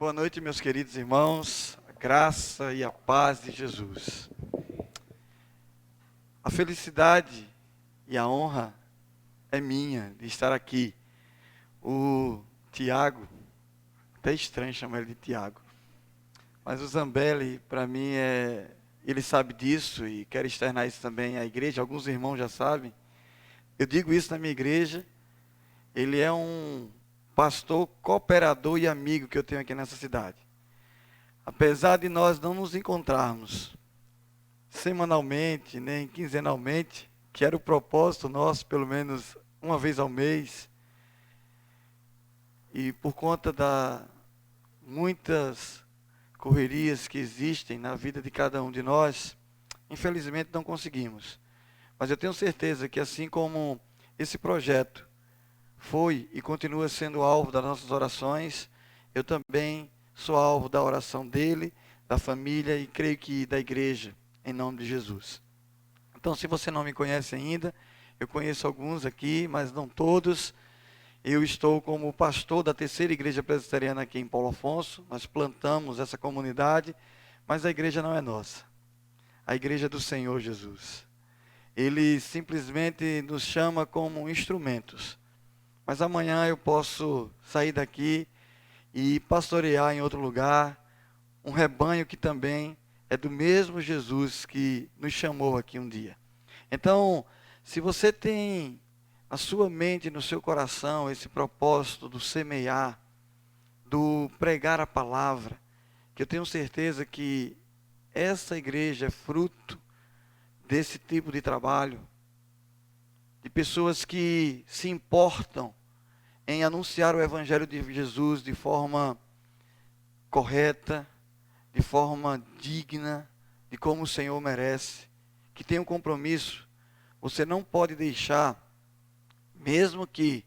Boa noite, meus queridos irmãos, a graça e a paz de Jesus. A felicidade e a honra é minha de estar aqui. O Tiago, até estranho chamar ele de Tiago, mas o Zambelli, para mim, ele sabe disso e quero externar isso também à igreja. Alguns irmãos já sabem. Eu digo isso na minha igreja. Ele é um pastor, cooperador e amigo que eu tenho aqui nessa cidade. Apesar de nós não nos encontrarmos semanalmente, nem quinzenalmente, que era o propósito nosso, pelo menos uma vez ao mês, e por conta das muitas correrias que existem na vida de cada um de nós, infelizmente não conseguimos. Mas eu tenho certeza que assim como esse projeto foi e continua sendo alvo das nossas orações, eu também sou alvo da oração dele, da família e creio que da igreja, em nome de Jesus. Então, se você não me conhece ainda, eu conheço alguns aqui, mas não todos. Eu estou como pastor da terceira igreja presbiteriana aqui em Paulo Afonso. Nós plantamos essa comunidade, mas a igreja não é nossa. A igreja é do Senhor Jesus. Ele simplesmente nos chama como instrumentos. Mas amanhã eu posso sair daqui e pastorear em outro lugar, um rebanho que também é do mesmo Jesus que nos chamou aqui um dia. Então, se você tem na sua mente, no seu coração, esse propósito do semear, do pregar a palavra, que eu tenho certeza que essa igreja é fruto desse tipo de trabalho, de pessoas que se importam em anunciar o Evangelho de Jesus de forma correta, de forma digna, de como o Senhor merece, que tem um compromisso. Você não pode deixar, mesmo que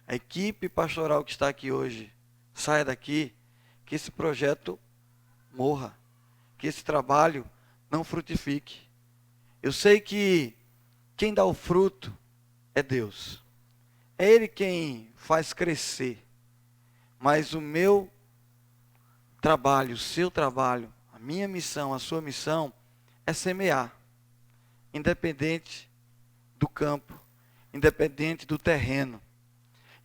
a equipe pastoral que está aqui hoje saia daqui, que esse projeto morra, que esse trabalho não frutifique. Eu sei que quem dá o fruto é Deus. É Ele quem faz crescer. Mas o meu trabalho, o seu trabalho, a minha missão, a sua missão é semear. Independente do campo, independente do terreno.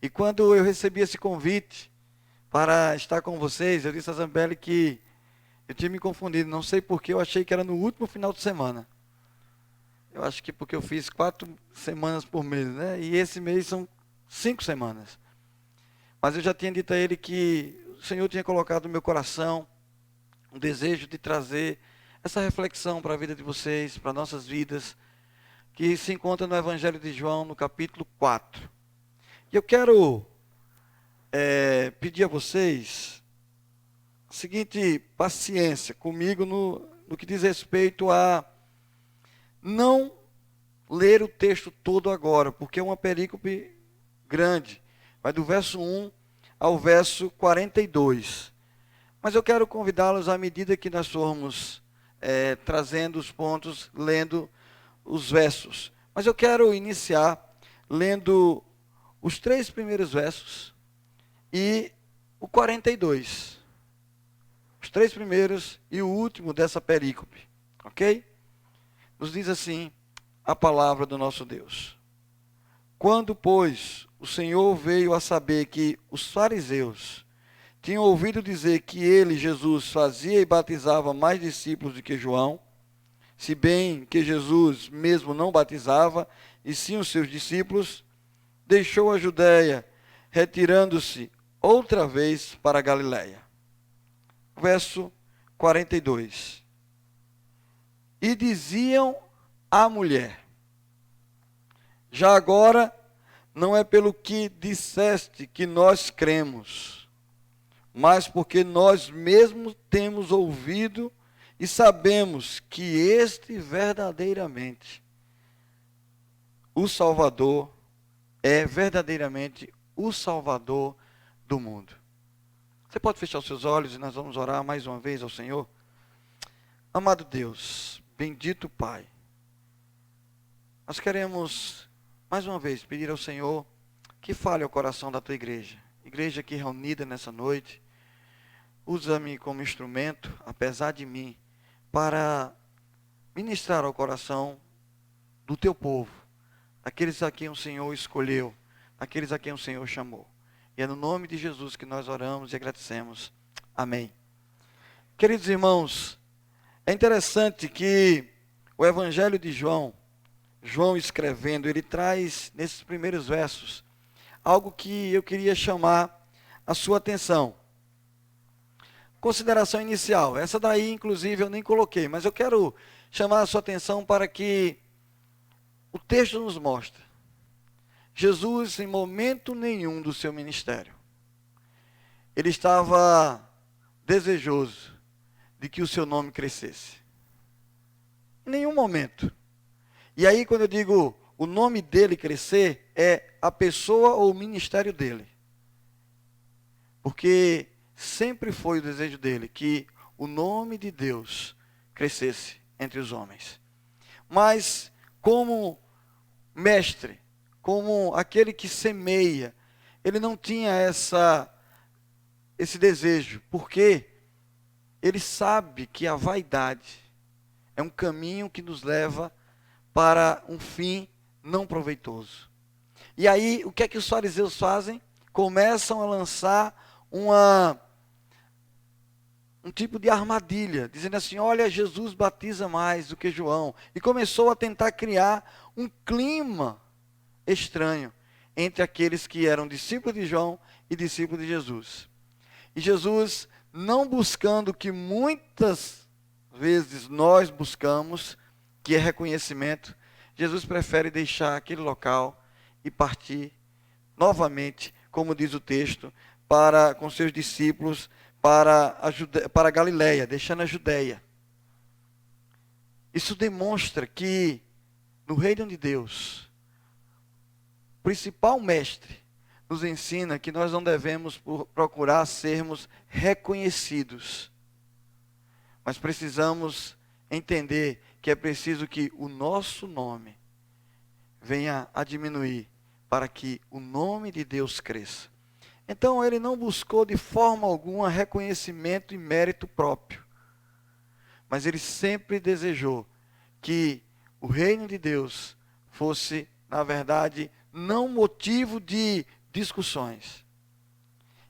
E quando eu recebi esse convite para estar com vocês, eu disse a Zambelli que eu tinha me confundido. Não sei porque eu achei que era no último final de semana. Eu acho que porque eu fiz 4 semanas por mês, né? E esse mês são 5 semanas. Mas eu já tinha dito a ele que o Senhor tinha colocado no meu coração um desejo de trazer essa reflexão para a vida de vocês, para nossas vidas, que se encontra no Evangelho de João, no capítulo 4. E eu quero pedir a vocês a seguinte paciência comigo no que diz respeito a não ler o texto todo agora, porque é uma perícope grande. Vai do verso 1 ao verso 42. Mas eu quero convidá-los, à medida que nós formos trazendo os pontos, lendo os versos. Mas eu quero iniciar lendo os 3 primeiros versos e o 42. Os 3 primeiros e o último dessa perícope. Ok? Nos diz assim a palavra do nosso Deus. Quando, pois, o Senhor veio a saber que os fariseus tinham ouvido dizer que ele, Jesus, fazia e batizava mais discípulos do que João, se bem que Jesus mesmo não batizava, e sim os seus discípulos, deixou a Judéia, retirando-se outra vez para a Galiléia. Verso 42. E diziam à mulher: já agora não é pelo que disseste que nós cremos, mas porque nós mesmos temos ouvido e sabemos que este verdadeiramente o Salvador é verdadeiramente o Salvador do mundo. Você pode fechar os seus olhos e nós vamos orar mais uma vez ao Senhor? Amado Deus, bendito Pai, nós queremos mais uma vez pedir ao Senhor que fale ao coração da tua igreja aqui reunida nessa noite, usa-me como instrumento, apesar de mim, para ministrar ao coração do teu povo, daqueles a quem o Senhor escolheu, daqueles a quem o Senhor chamou. E é no nome de Jesus que nós oramos e agradecemos. Amém. Queridos irmãos, é interessante que o Evangelho de João escrevendo, ele traz nesses primeiros versos algo que eu queria chamar a sua atenção. Consideração inicial, essa daí inclusive eu nem coloquei, mas eu quero chamar a sua atenção para que o texto nos mostra. Jesus, em momento nenhum do seu ministério, ele estava desejoso de que o seu nome crescesse. Em nenhum momento. E aí, quando eu digo o nome dele crescer, é a pessoa ou o ministério dele. Porque sempre foi o desejo dele que o nome de Deus crescesse entre os homens. Mas, como mestre, como aquele que semeia, ele não tinha esse desejo, porque ele sabe que a vaidade é um caminho que nos leva para um fim não proveitoso. E aí, o que é que os fariseus fazem? Começam a lançar um tipo de armadilha, dizendo assim, olha, Jesus batiza mais do que João. E começou a tentar criar um clima estranho entre aqueles que eram discípulos de João e discípulos de Jesus. E Jesus, não buscando o que muitas vezes nós buscamos, que é reconhecimento, Jesus prefere deixar aquele local e partir novamente, como diz o texto, com seus discípulos para a Galileia, deixando a Judeia. Isso demonstra que no reino de Deus, o principal mestre nos ensina que nós não devemos procurar sermos reconhecidos, mas precisamos entender que é preciso que o nosso nome venha a diminuir para que o nome de Deus cresça. Então ele não buscou de forma alguma reconhecimento e mérito próprio, mas ele sempre desejou que o reino de Deus fosse, na verdade, não motivo de discussões.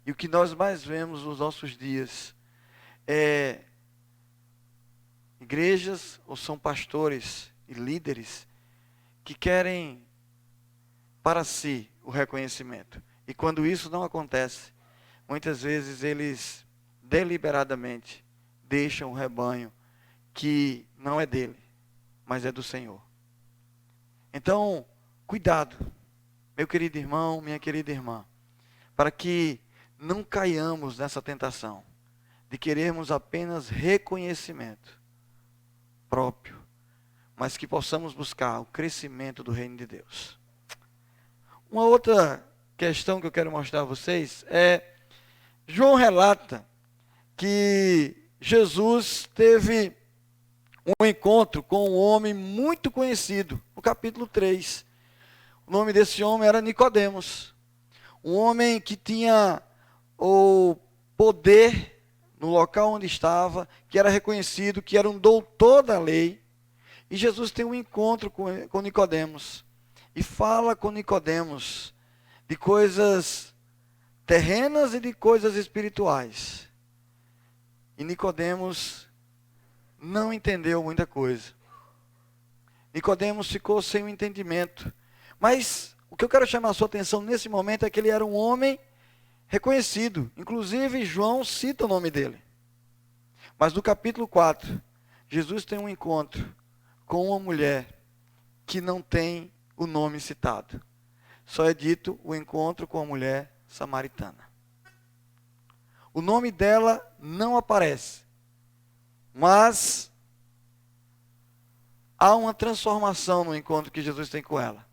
E o que nós mais vemos nos nossos dias é igrejas, ou são pastores e líderes, que querem para si o reconhecimento. E quando isso não acontece, muitas vezes eles deliberadamente deixam o rebanho que não é dele, mas é do Senhor. Então, cuidado, meu querido irmão, minha querida irmã, para que não caiamos nessa tentação de querermos apenas reconhecimento próprio, mas que possamos buscar o crescimento do reino de Deus. Uma outra questão que eu quero mostrar a vocês é, João relata que Jesus teve um encontro com um homem muito conhecido, no capítulo 3. O nome desse homem era Nicodemos, um homem que tinha o poder no local onde estava, que era reconhecido, que era um doutor da lei. E Jesus tem um encontro com Nicodemos e fala com Nicodemos de coisas terrenas e de coisas espirituais. E Nicodemos não entendeu muita coisa. Nicodemos ficou sem o entendimento. Mas o que eu quero chamar a sua atenção nesse momento é que ele era um homem reconhecido. Inclusive João cita o nome dele. Mas no capítulo 4, Jesus tem um encontro com uma mulher que não tem o nome citado. Só é dito o encontro com a mulher samaritana. O nome dela não aparece. Mas há uma transformação no encontro que Jesus tem com ela.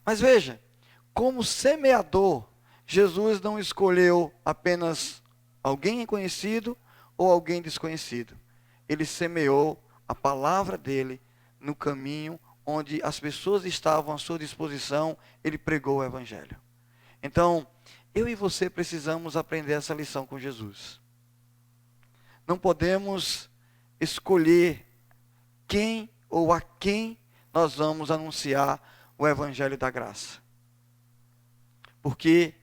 Mas veja, como semeador, Jesus não escolheu apenas alguém conhecido ou alguém desconhecido. Ele semeou a palavra dele no caminho onde as pessoas estavam à sua disposição, ele pregou o evangelho. Então, eu e você precisamos aprender essa lição com Jesus. não podemos escolher quem ou a quem nós vamos anunciar o Evangelho da graça. Porque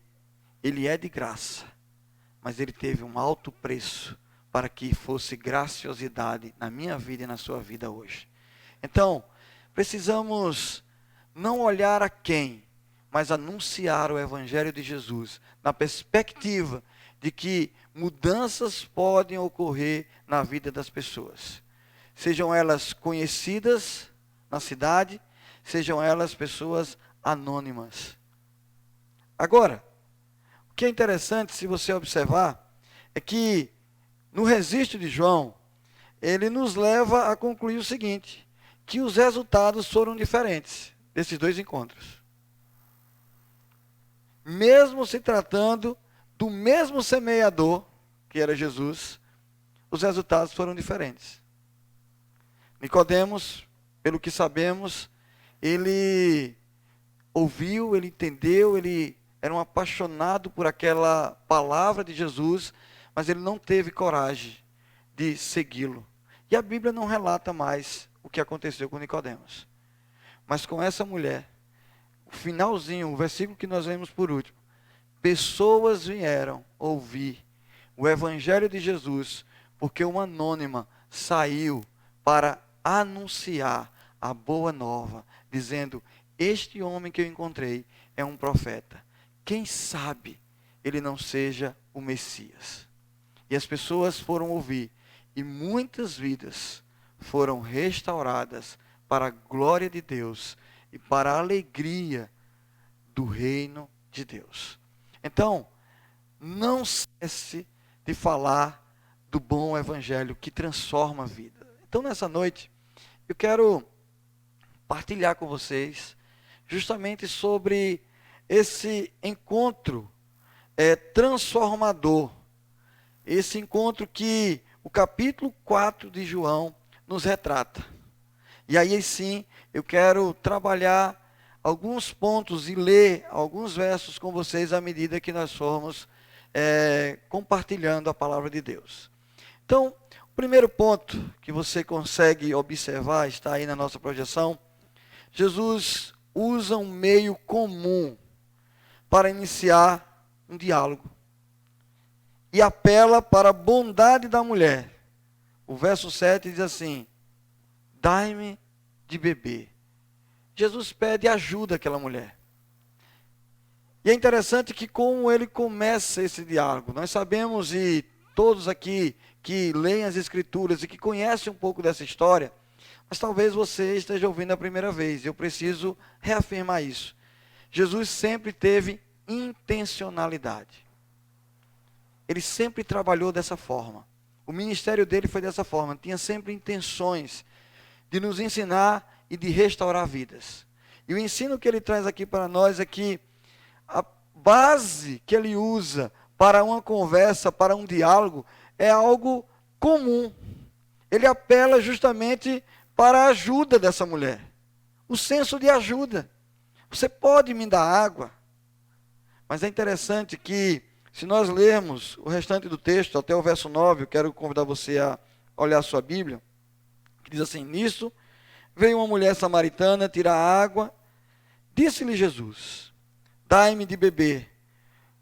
ele é de graça, mas ele teve um alto preço para que fosse graciosidade na minha vida e na sua vida hoje. Então, precisamos não olhar a quem, mas anunciar o Evangelho de Jesus, na perspectiva de que mudanças podem ocorrer na vida das pessoas. Sejam elas conhecidas na cidade, sejam elas pessoas anônimas. Agora, o que é interessante, se você observar, é que no registro de João, ele nos leva a concluir o seguinte, que os resultados foram diferentes desses dois encontros. Mesmo se tratando do mesmo semeador, que era Jesus, os resultados foram diferentes. Nicodemos, pelo que sabemos, ele ouviu, ele entendeu, ele era um apaixonado por aquela palavra de Jesus, mas ele não teve coragem de segui-lo. E a Bíblia não relata mais o que aconteceu com Nicodemos. Mas com essa mulher, o finalzinho, o versículo que nós lemos por último, pessoas vieram ouvir o Evangelho de Jesus, porque uma anônima saiu para anunciar a boa nova, dizendo, este homem que eu encontrei é um profeta. Quem sabe ele não seja o Messias? E as pessoas foram ouvir, e muitas vidas foram restauradas para a glória de Deus e para a alegria do reino de Deus. Então, não cesse de falar do bom evangelho que transforma a vida. Então, nessa noite, eu quero partilhar com vocês justamente sobre esse encontro transformador. Esse encontro que o capítulo 4 de João nos retrata. E aí sim, eu quero trabalhar alguns pontos e ler alguns versos com vocês à medida que nós formos compartilhando a palavra de Deus. Então, o primeiro ponto que você consegue observar, está aí na nossa projeção, Jesus usa um meio comum para iniciar um diálogo. E apela para a bondade da mulher. O verso 7 diz assim, dai-me de beber. Jesus pede ajuda àquela mulher. E é interessante que como ele começa esse diálogo, nós sabemos, e todos aqui que leem as Escrituras e que conhecem um pouco dessa história, mas talvez você esteja ouvindo a primeira vez, eu preciso reafirmar isso. Jesus sempre teve intencionalidade. Ele sempre trabalhou dessa forma. O ministério dele foi dessa forma. Tinha sempre intenções de nos ensinar e de restaurar vidas. E o ensino que ele traz aqui para nós é que a base que ele usa para uma conversa, para um diálogo, é algo comum. Ele apela justamente para a ajuda dessa mulher. O senso de ajuda. Você pode me dar água? Mas é interessante que se nós lermos o restante do texto, até o verso 9, eu quero convidar você a olhar a sua Bíblia, que diz assim, nisso veio uma mulher samaritana tirar água, disse-lhe Jesus, dai-me de beber,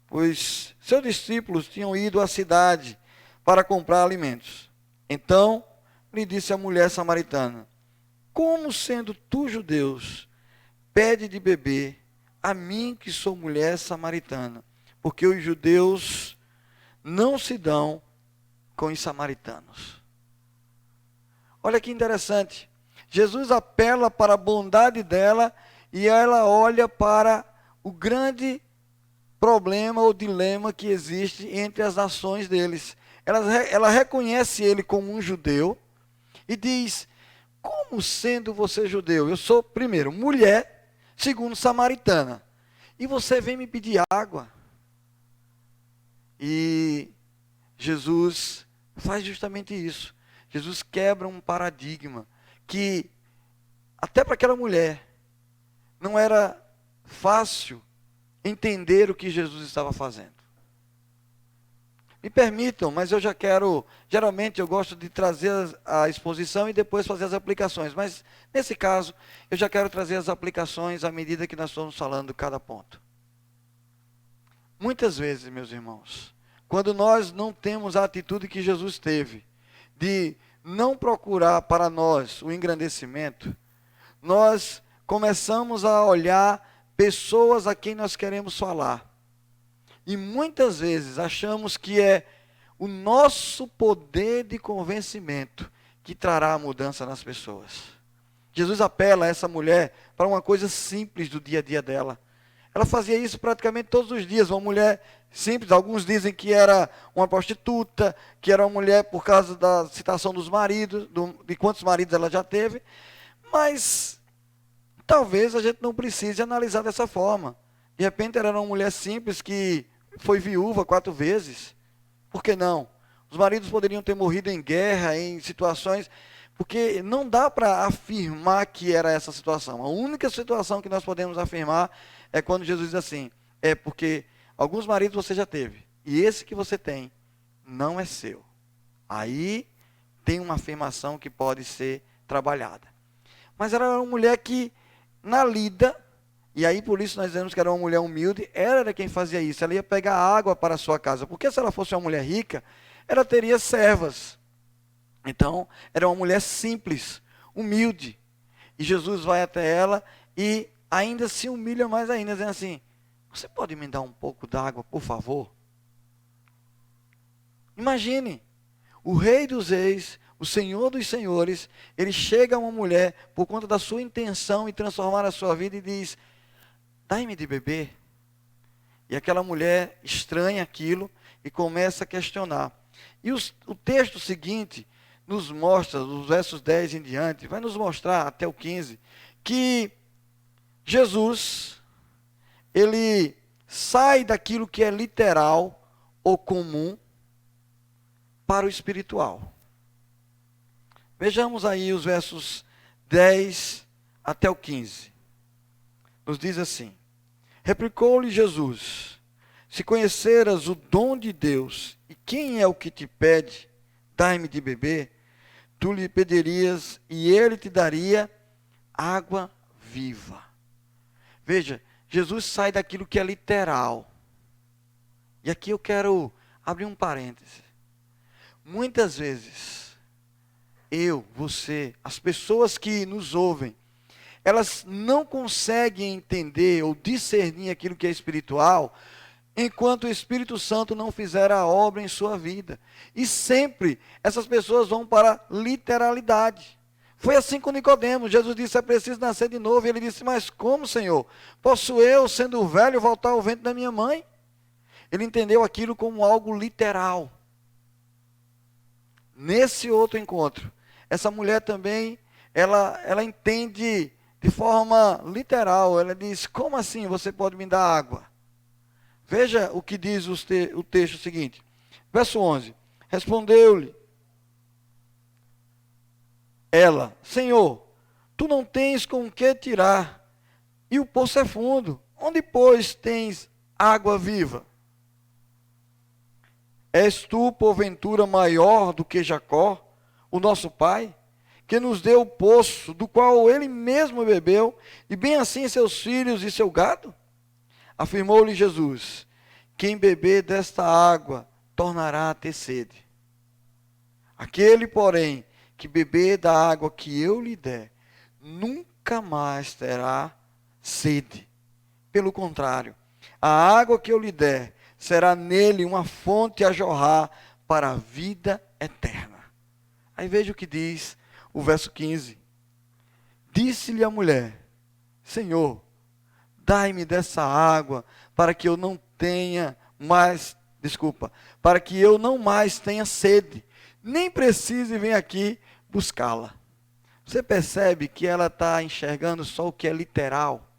pois seus discípulos tinham ido à cidade para comprar alimentos. Então lhe disse a mulher samaritana, como sendo tu judeus, pede de beber a mim que sou mulher samaritana? Porque os judeus não se dão com os samaritanos. Olha que interessante. Jesus apela para a bondade dela e ela olha para o grande problema ou dilema que existe entre as nações deles. Ela reconhece ele como um judeu e diz, como sendo você judeu? Eu sou, primeiro, mulher, segundo, samaritana. E você vem me pedir água? E Jesus faz justamente isso. Jesus quebra um paradigma que até para aquela mulher não era fácil entender o que Jesus estava fazendo. Me permitam, mas eu já quero, geralmente eu gosto de trazer a exposição e depois fazer as aplicações, mas nesse caso eu já quero trazer as aplicações à medida que nós estamos falando cada ponto. Muitas vezes, meus irmãos, quando nós não temos a atitude que Jesus teve, de não procurar para nós o engrandecimento, nós começamos a olhar pessoas a quem nós queremos falar. E muitas vezes achamos que é o nosso poder de convencimento que trará a mudança nas pessoas. Jesus apela a essa mulher para uma coisa simples do dia a dia dela. Ela fazia isso praticamente todos os dias, uma mulher simples. Alguns dizem que era uma prostituta, que era uma mulher por causa da citação dos maridos, de quantos maridos ela já teve. Mas talvez a gente não precise analisar dessa forma. De repente ela era uma mulher simples que foi viúva 4 vezes. Por que não? Os maridos poderiam ter morrido em guerra, em situações, porque não dá para afirmar que era essa situação. A única situação que nós podemos afirmar é quando Jesus diz assim, é porque alguns maridos você já teve, e esse que você tem não é seu. Aí tem uma afirmação que pode ser trabalhada. Mas ela era uma mulher que, na lida, e aí por isso nós dizemos que era uma mulher humilde, ela era quem fazia isso, ela ia pegar água para a sua casa, porque se ela fosse uma mulher rica, ela teria servas. Então, era uma mulher simples, humilde. E Jesus vai até ela e ainda se humilha mais ainda, dizendo assim, você pode me dar um pouco d'água, por favor? Imagine, o Rei dos Reis, o Senhor dos Senhores, ele chega a uma mulher por conta da sua intenção em transformar a sua vida e diz, dai-me de beber. E aquela mulher estranha aquilo e começa a questionar. E o texto seguinte nos mostra, dos versos 10 em diante, vai nos mostrar até o 15, que Jesus, ele sai daquilo que é literal ou comum para o espiritual. Vejamos aí os versos 10 até o 15. Nos diz assim, replicou-lhe Jesus, se conheceras o dom de Deus, e quem é o que te pede, dai-me de beber, tu lhe pedirias, e ele te daria água viva. Veja, Jesus sai daquilo que é literal. E aqui eu quero abrir um parêntese. Muitas vezes, eu, você, as pessoas que nos ouvem, elas não conseguem entender ou discernir aquilo que é espiritual, enquanto o Espírito Santo não fizer a obra em sua vida. E sempre essas pessoas vão para a literalidade. Foi assim com Nicodemos. Jesus disse, é preciso nascer de novo. E ele disse, mas como, Senhor? Posso eu, sendo velho, voltar ao ventre da minha mãe? Ele entendeu aquilo como algo literal. Nesse outro encontro, essa mulher também, ela entende de forma literal. Ela diz, como assim você pode me dar água? Veja o que diz o texto seguinte. Verso 11. Respondeu-lhe ela, Senhor, tu não tens com que tirar, e o poço é fundo. Onde, pois, tens água viva? És tu, porventura, maior do que Jacó, o nosso pai, que nos deu o poço, do qual ele mesmo bebeu, e bem assim seus filhos e seu gado? Afirmou-lhe Jesus, quem beber desta água tornará a ter sede. Aquele, porém, que beber da água que eu lhe der, nunca mais terá sede. Pelo contrário, a água que eu lhe der será nele uma fonte a jorrar para a vida eterna. Aí veja o que diz o verso 15. Disse-lhe a mulher, Senhor, dai-me dessa água para que eu não mais tenha sede, nem precise vir aqui buscá-la. Você percebe que ela está enxergando só o que é literal?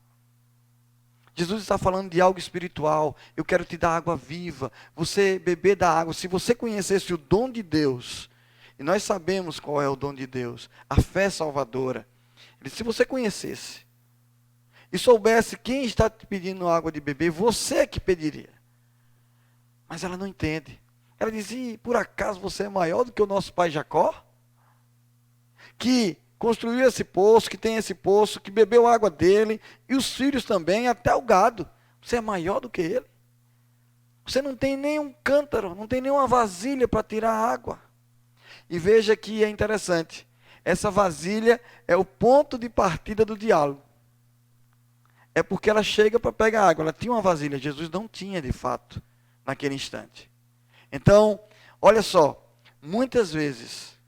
Jesus está falando de algo espiritual. Eu quero te dar água viva. Você beber da água. Se você conhecesse o dom de Deus, e nós sabemos qual é o dom de Deus, a fé salvadora. Ele disse, se você conhecesse e soubesse quem está te pedindo água de beber, você é que pediria. Mas ela não entende. Ela disse: e por acaso você é maior do que o nosso pai Jacó? Que construiu esse poço, que tem esse poço, que bebeu água dele, e os filhos também, até o gado. Você é maior do que ele? Você não tem nenhum cântaro, não tem nenhuma vasilha para tirar água. E veja que é interessante. Essa vasilha é o ponto de partida do diálogo. É porque ela chega para pegar água. Ela tinha uma vasilha, Jesus não tinha de fato, naquele instante. Então, olha só, muitas vezes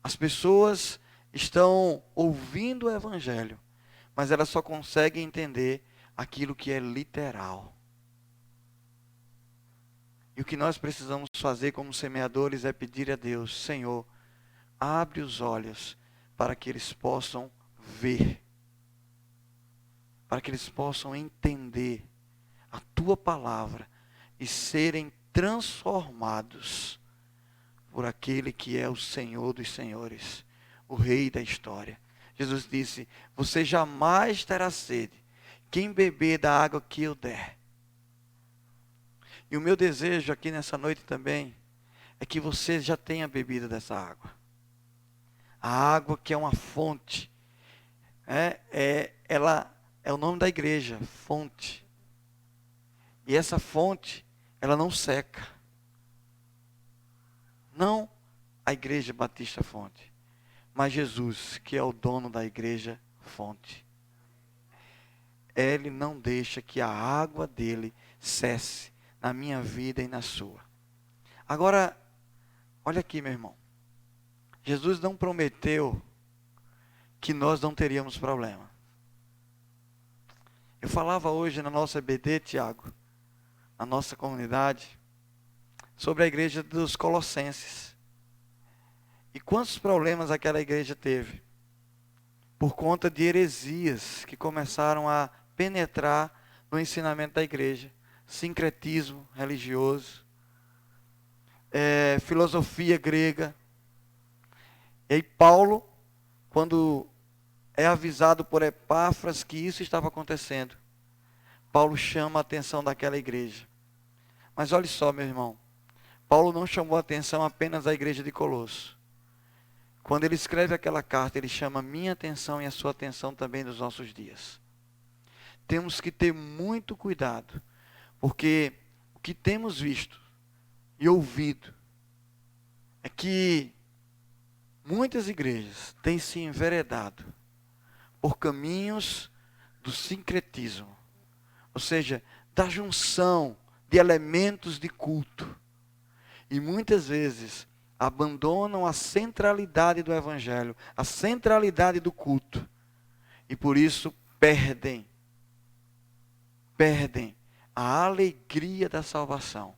as pessoas estão ouvindo o Evangelho, mas elas só conseguem entender aquilo que é literal. E o que nós precisamos fazer como semeadores é pedir a Deus: Senhor, abre os olhos para que eles possam ver, para que eles possam entender a Tua palavra e serem transformados por aquele que é o Senhor dos senhores, o Rei da história. Jesus disse: você jamais terá sede, quem beber da água que eu der. E o meu desejo aqui nessa noite também é que você já tenha bebido dessa água. A água que é uma fonte. Ela é o nome da igreja, fonte. E essa fonte, ela não seca. Não a Igreja Batista Fonte, mas Jesus, que é o dono da Igreja Fonte. Ele não deixa que a água dele cesse na minha vida e na sua. Agora, olha aqui, meu irmão. Jesus não prometeu que nós não teríamos problema. Eu falava hoje na nossa EBD, Tiago, na nossa comunidade, sobre a igreja dos Colossenses. E quantos problemas aquela igreja teve? Por conta de heresias que começaram a penetrar no ensinamento da igreja. Sincretismo religioso, filosofia grega. E aí Paulo, quando é avisado por Epáfras que isso estava acontecendo, Paulo chama a atenção daquela igreja. Mas olha só, meu irmão, Paulo não chamou a atenção apenas da igreja de Colosso. Quando ele escreve aquela carta, ele chama a minha atenção e a sua atenção também nos nossos dias. Temos que ter muito cuidado, porque o que temos visto e ouvido é que muitas igrejas têm se enveredado por caminhos do sincretismo, ou seja, da junção de elementos de culto. E muitas vezes abandonam a centralidade do Evangelho, a centralidade do culto. E por isso perdem a alegria da salvação.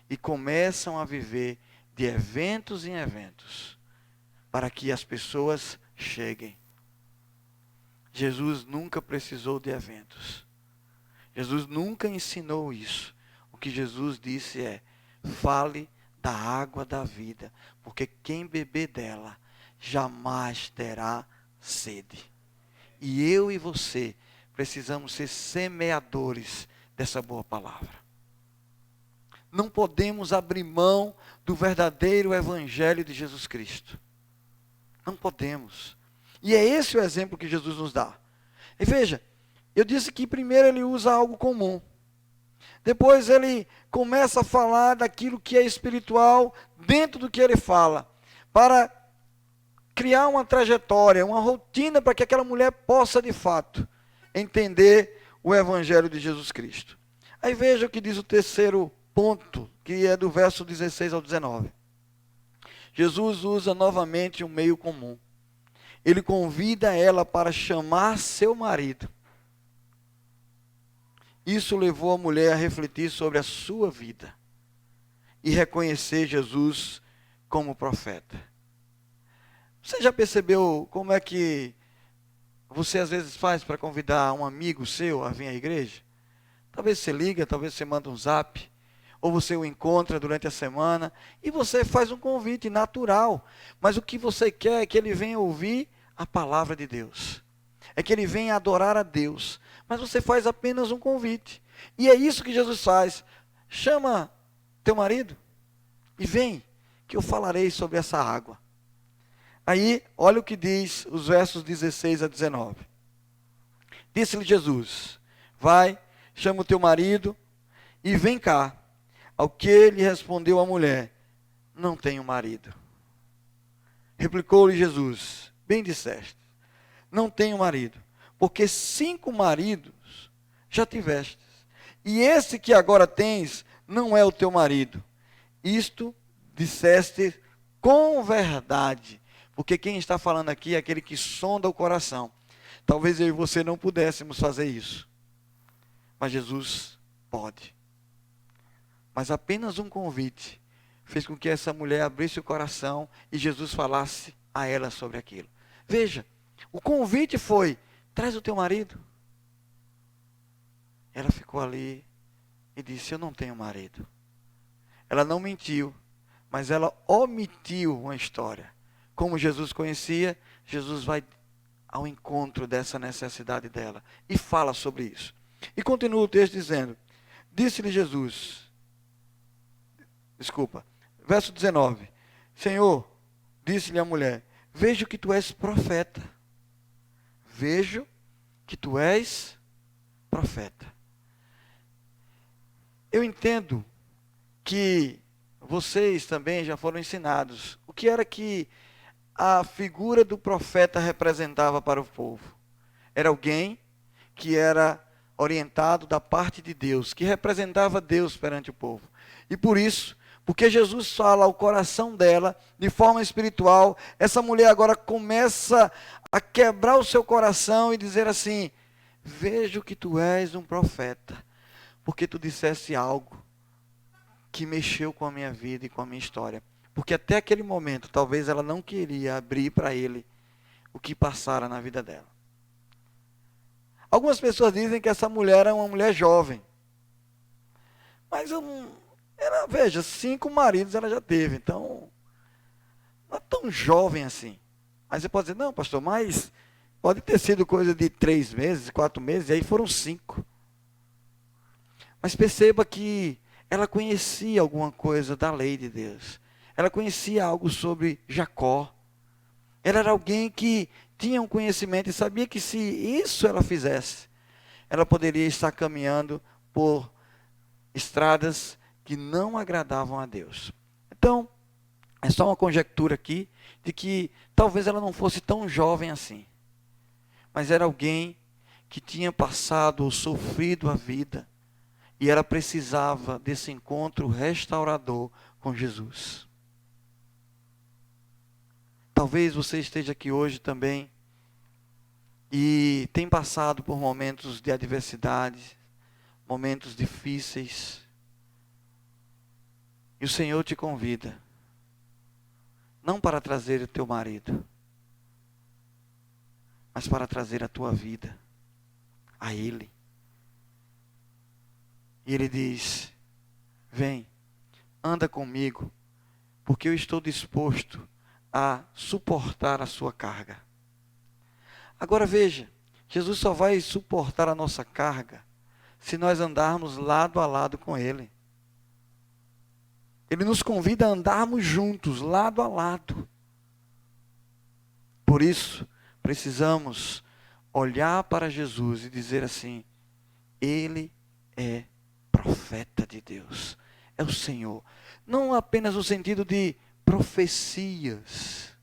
E começam a viver de eventos em eventos, para que as pessoas cheguem. Jesus nunca precisou de eventos. Jesus nunca ensinou isso. O que Jesus disse é: fale da água da vida, porque quem beber dela jamais terá sede. E eu e você precisamos ser semeadores dessa boa palavra. Não podemos abrir mão do verdadeiro evangelho de Jesus Cristo. Não podemos. E é esse o exemplo que Jesus nos dá. E veja, eu disse que primeiro ele usa algo comum. Depois ele começa a falar daquilo que é espiritual dentro do que ele fala, para criar uma trajetória, uma rotina para que aquela mulher possa de fato entender o evangelho de Jesus Cristo. Aí veja o que diz o terceiro ponto, que é do verso 16 ao 19. Jesus usa novamente um meio comum. Ele convida ela para chamar seu marido. Isso levou a mulher a refletir sobre a sua vida e reconhecer Jesus como profeta. Você já percebeu como é que você às vezes faz para convidar um amigo seu a vir à igreja? Talvez você liga, talvez você manda um zap, ou você o encontra durante a semana e você faz um convite natural. Mas o que você quer é que ele venha ouvir a palavra de Deus. É que ele venha adorar a Deus. Mas você faz apenas um convite. E é isso que Jesus faz. Chama teu marido. e vem, que eu falarei sobre essa água. Aí, olha o que diz os versos 16 a 19. Disse-lhe Jesus: vai, chama o teu marido e vem cá. Ao que lhe respondeu a mulher: não tenho marido. Replicou-lhe Jesus: bem disseste, não tenho marido, porque 5 maridos já tivestes, e esse que agora tens não é o teu marido. Isto disseste com verdade, porque quem está falando aqui é aquele que sonda o coração. Talvez eu e você não pudéssemos fazer isso, mas Jesus pode. Mas apenas um convite fez com que essa mulher abrisse o coração e Jesus falasse a ela sobre aquilo. Veja, o convite foi: traz o teu marido. Ela ficou ali e disse: eu não tenho marido. Ela não mentiu, mas ela omitiu uma história. Como Jesus conhecia, Jesus vai ao encontro dessa necessidade dela e fala sobre isso. E continua o texto dizendo: disse-lhe Jesus, verso 19: Senhor, disse-lhe a mulher, vejo que tu és profeta. Vejo que tu és profeta. Eu entendo que vocês também já foram ensinados o que era que a figura do profeta representava para o povo. Era alguém que era orientado da parte de Deus, que representava Deus perante o povo. E por isso, porque Jesus fala ao coração dela, de forma espiritual, essa mulher agora começa a quebrar o seu coração e dizer assim: vejo que tu és um profeta, porque tu disseste algo que mexeu com a minha vida e com a minha história. Porque até aquele momento, talvez ela não queria abrir para ele o que passara na vida dela. Algumas pessoas dizem que essa mulher era uma mulher jovem. Mas veja, 5 maridos ela já teve, então não é tão jovem assim. Aí você pode dizer: não, pastor, mas pode ter sido coisa de 3 meses, 4 meses, e aí foram 5. Mas perceba que ela conhecia alguma coisa da lei de Deus. Ela conhecia algo sobre Jacó. Ela era alguém que tinha um conhecimento e sabia que se isso ela fizesse, ela poderia estar caminhando por estradas que não agradavam a Deus. Então, é só uma conjectura aqui de que talvez ela não fosse tão jovem assim. Mas era alguém que tinha passado ou sofrido a vida e ela precisava desse encontro restaurador com Jesus. Talvez você esteja aqui hoje também e tem passado por momentos de adversidade, momentos difíceis. E o Senhor te convida, não para trazer o teu marido, mas para trazer a tua vida a Ele. E Ele diz: vem, anda comigo, porque eu estou disposto a suportar a sua carga. Agora veja, Jesus só vai suportar a nossa carga se nós andarmos lado a lado com Ele. Ele nos convida a andarmos juntos, lado a lado. Por isso, precisamos olhar para Jesus e dizer assim: Ele é profeta de Deus, é o Senhor. Não apenas no sentido de profecias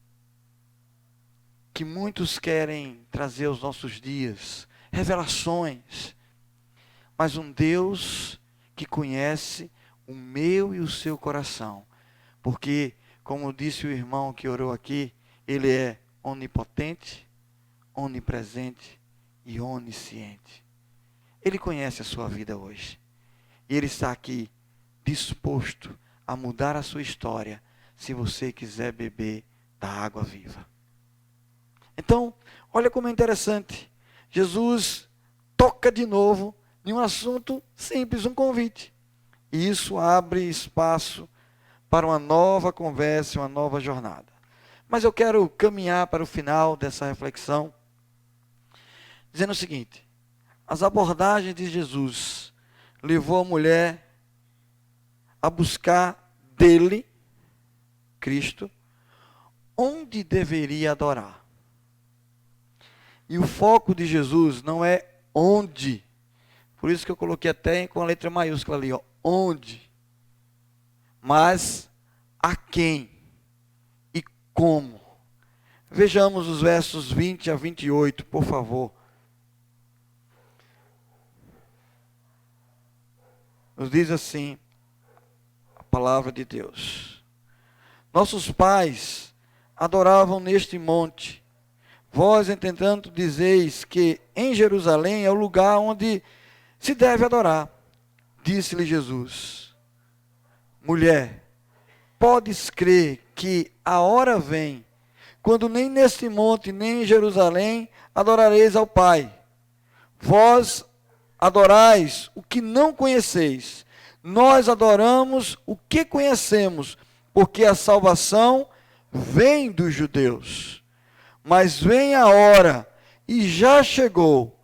que muitos querem trazer aos nossos dias, revelações, mas um Deus que conhece o meu e o seu coração, porque, como disse o irmão que orou aqui, Ele é onipotente, onipresente e onisciente. Ele conhece a sua vida hoje, e Ele está aqui disposto a mudar a sua história, se você quiser beber da água viva. Então, olha como é interessante. Jesus toca de novo em um assunto simples, um convite. E isso abre espaço para uma nova conversa, uma nova jornada. Mas eu quero caminhar para o final dessa reflexão, dizendo o seguinte: as abordagens de Jesus levou a mulher a buscar dele Cristo, onde deveria adorar. E o foco de Jesus não é onde. Por isso que eu coloquei até com a letra maiúscula ali, ó, onde. Mas a quem e como. Vejamos os versos 20 a 28, por favor. Nos diz assim a palavra de Deus: nossos pais adoravam neste monte. Vós, entretanto, dizeis que em Jerusalém é o lugar onde se deve adorar. Disse-lhe Jesus: mulher, podes crer que a hora vem, quando nem neste monte, nem em Jerusalém adorareis ao Pai. Vós adorais o que não conheceis. Nós adoramos o que conhecemos, porque a salvação vem dos judeus. Mas vem a hora, e já chegou,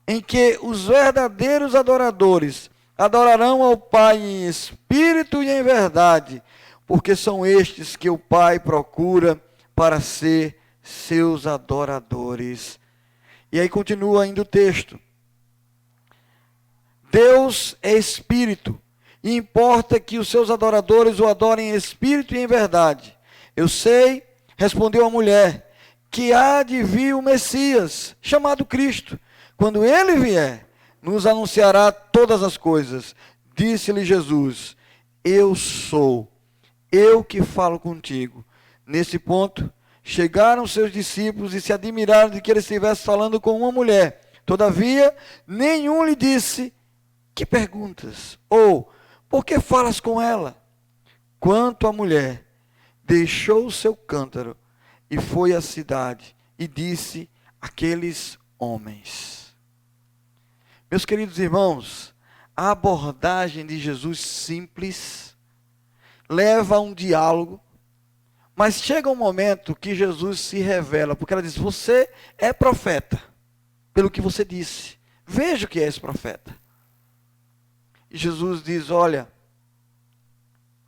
em que os verdadeiros adoradores adorarão ao Pai em espírito e em verdade, porque são estes que o Pai procura para ser seus adoradores. E aí continua ainda o texto. Deus é espírito, e importa que os seus adoradores o adorem em espírito e em verdade. Eu sei, respondeu a mulher, que há de vir o Messias, chamado Cristo. Quando ele vier, nos anunciará todas as coisas. Disse-lhe Jesus: eu sou, eu que falo contigo. Nesse ponto, chegaram seus discípulos e se admiraram de que ele estivesse falando com uma mulher. Todavia, nenhum lhe disse: que perguntas? Ou, por que falas com ela? Quanto à mulher, deixou o seu cântaro e foi à cidade e disse àqueles homens. Meus queridos irmãos, a abordagem de Jesus simples leva a um diálogo, mas chega um momento que Jesus se revela, porque ela diz: você é profeta, pelo que você disse. Veja o que é esse profeta. E Jesus diz: olha.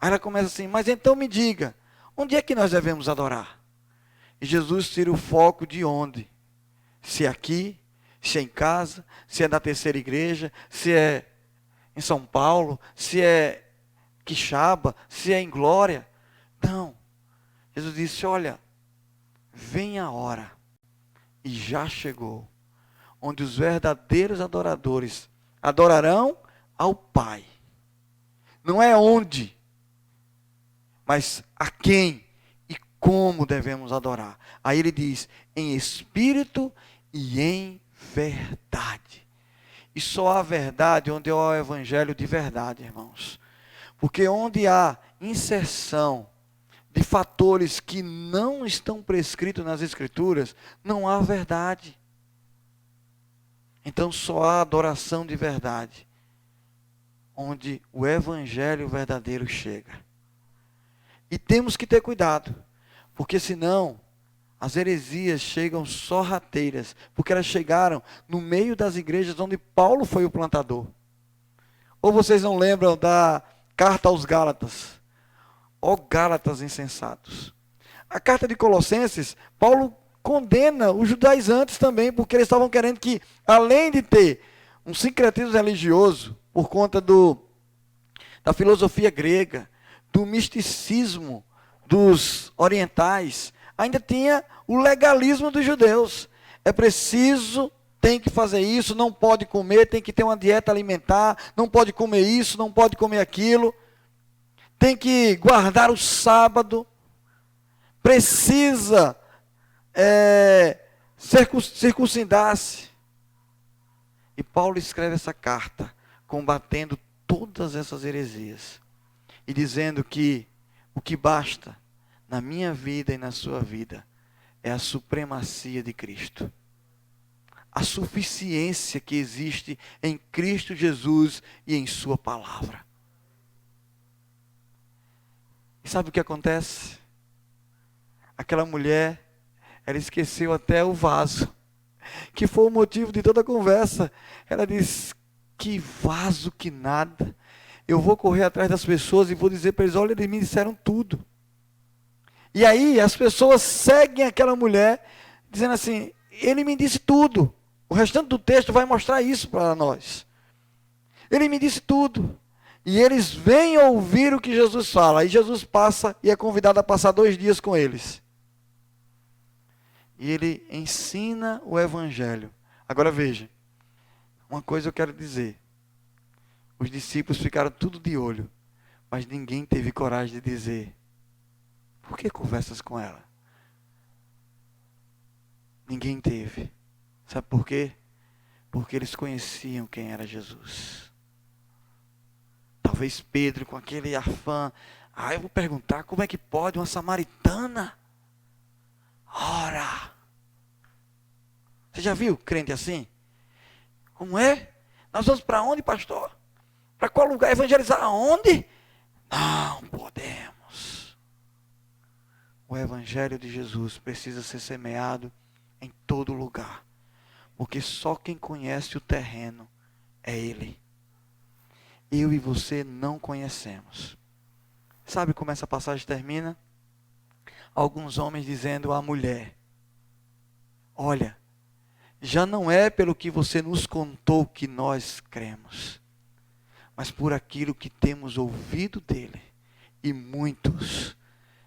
Aí ela começa assim: mas então me diga, onde é que nós devemos adorar? E Jesus tira o foco de onde? Se é aqui, se é em casa, se é na terceira igreja, se é em São Paulo, se é Quixaba, se é em Glória. Não. Jesus disse: olha, vem a hora, e já chegou, onde os verdadeiros adoradores adorarão ao Pai. Não é onde, mas a quem e como devemos adorar. Aí ele diz: em espírito e em verdade. E só há verdade onde há o evangelho de verdade, irmãos. Porque onde há inserção de fatores que não estão prescritos nas Escrituras, não há verdade. Então só há adoração de verdade onde o evangelho verdadeiro chega. E temos que ter cuidado, porque senão as heresias chegam sorrateiras, porque elas chegaram no meio das igrejas onde Paulo foi o plantador. Ou vocês não lembram da carta aos Gálatas? Ó Gálatas insensatos. A carta de Colossenses, Paulo condena os judaizantes também, porque eles estavam querendo que, além de ter um sincretismo religioso, por conta da filosofia grega, do misticismo dos orientais, ainda tinha o legalismo dos judeus. É preciso, tem que fazer isso, não pode comer, tem que ter uma dieta alimentar, não pode comer isso, não pode comer aquilo, tem que guardar o sábado, precisa circuncidar-se. E Paulo escreve essa carta combatendo todas essas heresias e dizendo que o que basta na minha vida e na sua vida é a supremacia de Cristo. A suficiência que existe em Cristo Jesus e em sua palavra. E sabe o que acontece? Aquela mulher, ela esqueceu até o vaso, que foi o motivo de toda a conversa. Ela diz: que vaso que nada. Eu vou correr atrás das pessoas e vou dizer para eles: olha, eles me disseram tudo. E aí as pessoas seguem aquela mulher, dizendo assim, ele me disse tudo. O restante do texto vai mostrar isso para nós. Ele me disse tudo. E eles vêm ouvir o que Jesus fala. Aí Jesus passa e é convidado a passar 2 dias com eles. E ele ensina o evangelho. Agora veja, uma coisa eu quero dizer. Os discípulos ficaram tudo de olho, mas ninguém teve coragem de dizer, por que conversas com ela? Ninguém teve. Sabe por quê? Porque eles conheciam quem era Jesus. Talvez Pedro, com aquele afã, eu vou perguntar, como é que pode uma samaritana? Ora! Você já viu crente assim? Como é? Nós vamos para onde, pastor? Para qual lugar? Evangelizar aonde? Não podemos. O evangelho de Jesus precisa ser semeado em todo lugar. Porque só quem conhece o terreno é Ele. Eu e você não conhecemos. Sabe como essa passagem termina? Alguns homens dizendo à mulher, olha, já não é pelo que você nos contou que nós cremos, mas por aquilo que temos ouvido dele. E muitos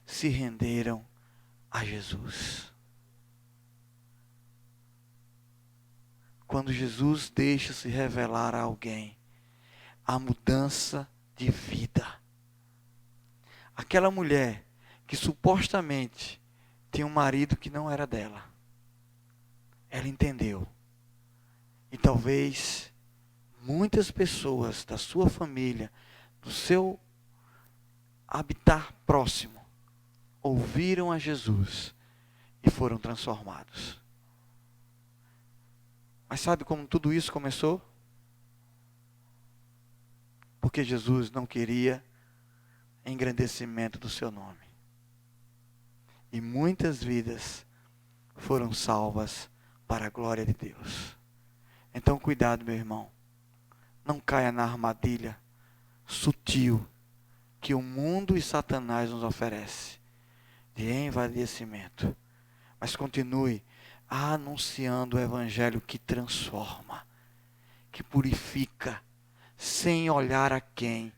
se renderam a Jesus. Quando Jesus deixa se revelar a alguém, a mudança de vida. Aquela mulher que supostamente tinha um marido que não era dela, ela entendeu. E talvez muitas pessoas da sua família, do seu habitar próximo, ouviram a Jesus e foram transformados. Mas sabe como tudo isso começou? Porque Jesus não queria engrandecimento do seu nome. E muitas vidas foram salvas para a glória de Deus. Então cuidado, meu irmão. Não caia na armadilha sutil que o mundo e Satanás nos oferece de envaidecimento. Mas continue anunciando o evangelho que transforma, que purifica, sem olhar a quem.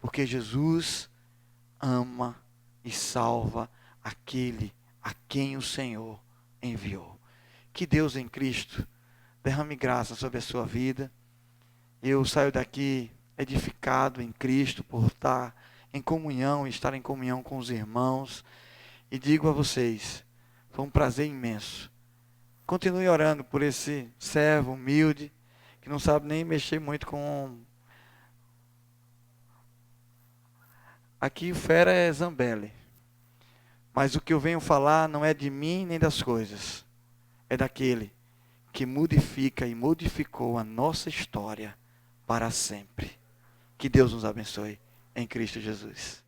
Porque Jesus ama e salva aquele a quem o Senhor enviou. Que Deus em Cristo derrame graça sobre a sua vida. Eu saio daqui edificado em Cristo por estar em comunhão, estar em comunhão com os irmãos. E digo a vocês, foi um prazer imenso. Continue orando por esse servo humilde, que não sabe nem mexer muito com... Aqui o fera é Zambelli. Mas o que eu venho falar não é de mim nem das coisas. É daquele que modifica e modificou a nossa história para sempre. Que Deus nos abençoe em Cristo Jesus.